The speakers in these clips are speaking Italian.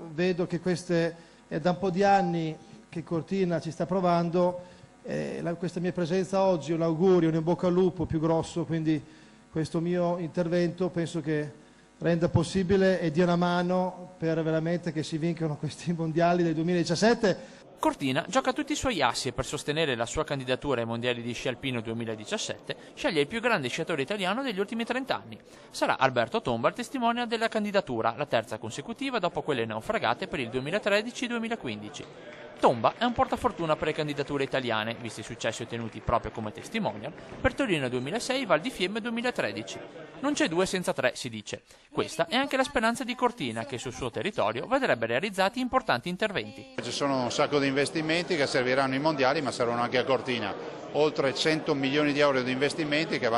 Vedo che è da un po' di anni che Cortina ci sta provando, questa mia presenza oggi è un augurio, un in bocca al lupo più grosso, quindi questo mio intervento penso che renda possibile e dia una mano per veramente che si vincano questi mondiali del 2017. Cortina gioca tutti i suoi assi e per sostenere la sua candidatura ai mondiali di sci alpino 2017 sceglie il più grande sciatore italiano degli ultimi 30 anni. Sarà Alberto Tomba il testimone della candidatura, la terza consecutiva dopo quelle naufragate per il 2013-2015. Tomba è un portafortuna per le candidature italiane, visti i successi ottenuti proprio come testimonial per Torino 2006 e Val di Fiemme 2013. Non c'è due senza tre, si dice. Questa è anche la speranza di Cortina, che sul suo territorio vedrebbe realizzati importanti interventi. Ci sono un sacco di investimenti che serviranno ai mondiali, ma servono anche a Cortina. Oltre 100 milioni di euro di investimenti che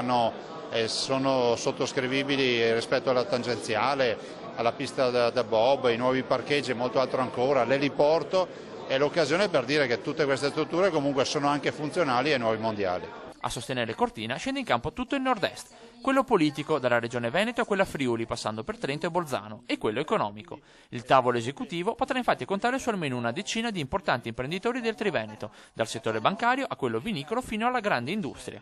sono sottoscrivibili rispetto alla tangenziale, alla pista da bob, ai nuovi parcheggi e molto altro ancora, l'eliporto. È l'occasione per dire che tutte queste strutture comunque sono anche funzionali ai nuovi mondiali. A sostenere Cortina scende in campo tutto il nord-est, quello politico dalla regione Veneto a quella Friuli passando per Trento e Bolzano, e quello economico. Il tavolo esecutivo potrà infatti contare su almeno una decina di importanti imprenditori del Triveneto, dal settore bancario a quello vinicolo fino alla grande industria.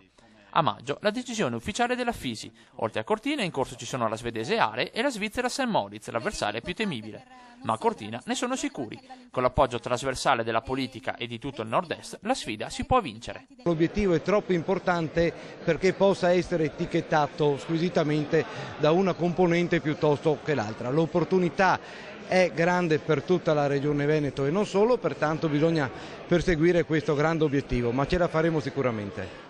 A maggio la decisione ufficiale della FISI. Oltre a Cortina in corso ci sono la svedese ARE e la svizzera St. Moritz, l'avversaria più temibile. Ma a Cortina ne sono sicuri. Con l'appoggio trasversale della politica e di tutto il nord-est, la sfida si può vincere. L'obiettivo è troppo importante perché possa essere etichettato squisitamente da una componente piuttosto che l'altra. L'opportunità è grande per tutta la regione Veneto e non solo, pertanto bisogna perseguire questo grande obiettivo, ma ce la faremo sicuramente.